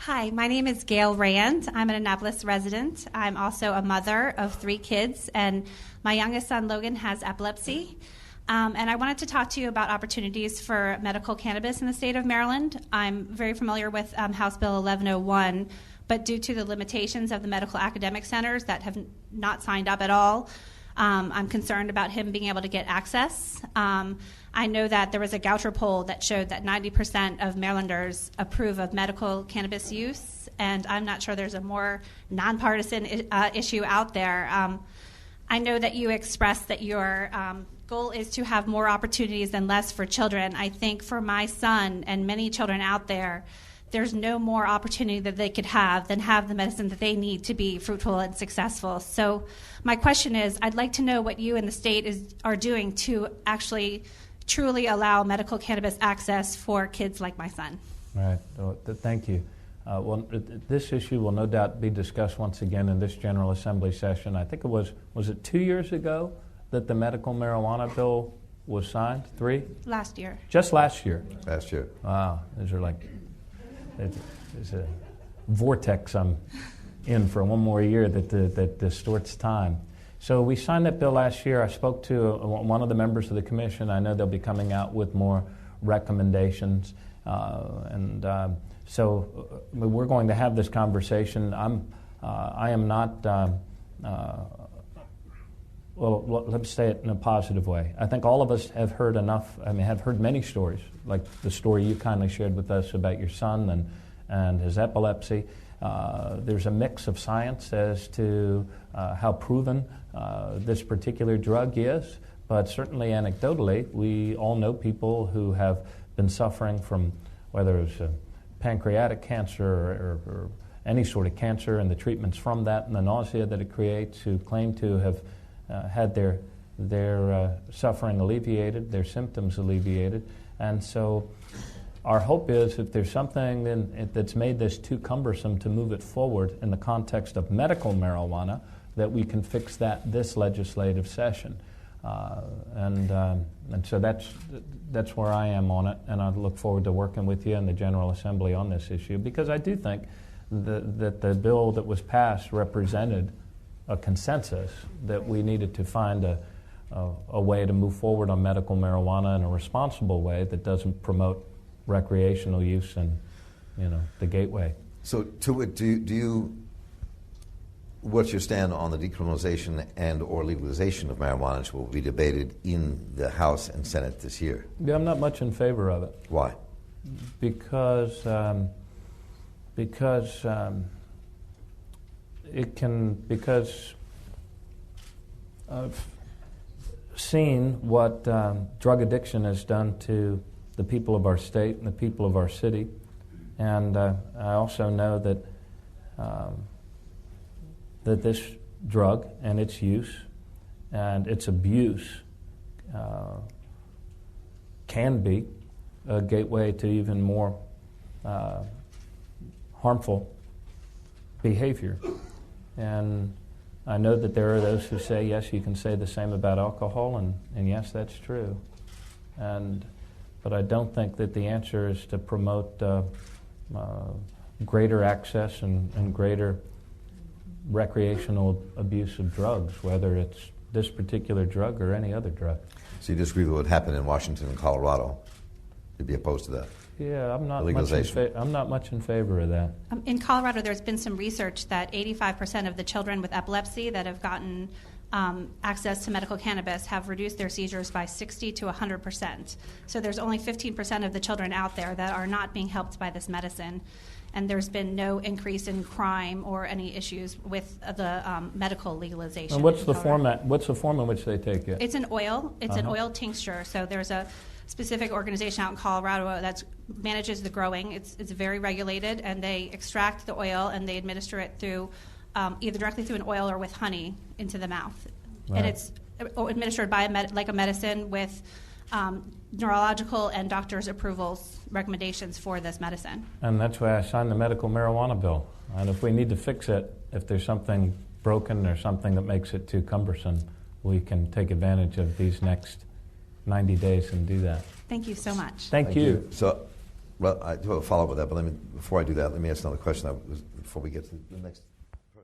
Hi, my name is Gail Rand. I'm an Annapolis resident. I'm also a mother of 3 kids, and my youngest son, Logan, has epilepsy. And I wanted to talk to you about opportunities for medical cannabis in the state of Maryland. I'm very familiar with House Bill 1101, but due to the limitations of the medical academic centers that have not signed up at all, I'm concerned about him being able to get access. I know that there was a Goucher poll that showed that 90% of Marylanders approve of medical cannabis use, and I'm not sure there's a more nonpartisan issue out there. I know that you expressed that your goal is to have more opportunities and less for children. I think for my son and many children out there, there's no more opportunity that they could have than have the medicine that they need to be fruitful and successful. So my question is, I'd like to know what you and the state are doing to actually truly allow medical cannabis access for kids like my son. All right. Well, thank you. This issue will no doubt be discussed once again in this General Assembly session. I think it was it 2 years ago that the medical marijuana bill was signed? 3? Last year. Just last year? Last year. Wow. These are like, it's a vortex I'm in for one more year that distorts time. So we signed that bill last year. I spoke to one of the members of the commission. I know they'll be coming out with more recommendations. So we're going to have this conversation. I am not, well, let's say it in a positive way. I think all of us have heard have heard many stories, like the story you kindly shared with us about your son and his epilepsy. There's a mix of science as to how proven this particular drug is, but certainly anecdotally, we all know people who have been suffering from whether it's pancreatic cancer or any sort of cancer and the treatments from that and the nausea that it creates, who claim to have had their suffering alleviated, their symptoms alleviated. And so our hope is if there's something that's made this too cumbersome to move it forward in the context of medical marijuana, that we can fix that this legislative session. And so that's where I am on it, and I look forward to working with you in the General Assembly on this issue, because I do think that the bill that was passed represented a consensus that we needed to find a way to move forward on medical marijuana in a responsible way that doesn't promote recreational use and, the gateway. So, do you what's your stand on the decriminalization and or legalization of marijuana, which will be debated in the House and Senate this year? Yeah, I'm not much in favor of it. Why? Because I've seen what drug addiction has done to the people of our state and the people of our city, and I also know that that this drug and its use and its abuse can be a gateway to even more harmful behavior. And I know that there are those who say, yes, you can say the same about alcohol, and yes, that's true. But I don't think that the answer is to promote greater access and greater recreational abuse of drugs, whether it's this particular drug or any other drug. So you disagree with what happened in Washington and Colorado? You'd be opposed to that? Yeah, I'm not much in favor of that. In Colorado, there's been some research that 85% of the children with epilepsy that have gotten access to medical cannabis have reduced their seizures by 60 to 100%. So there's only 15% of the children out there that are not being helped by this medicine. And there's been no increase in crime or any issues with the medical legalization. And what's the format? What's the form in which they take it? It's an oil. It's an oil tincture. So there's a specific organization out in Colorado that manages the growing. It's very regulated, and they extract the oil and they administer it through either directly through an oil or with honey into the mouth. Right. And it's administered by like a medicine with neurological and doctor's approvals, recommendations for this medicine. And that's why I signed the medical marijuana bill. And if we need to fix it, if there's something broken or something that makes it too cumbersome, we can take advantage of these next 90 days and do that. Thank you so much. Thank you. So Well, I do have a follow-up with that, but before I do that, let me ask another question before we get to the next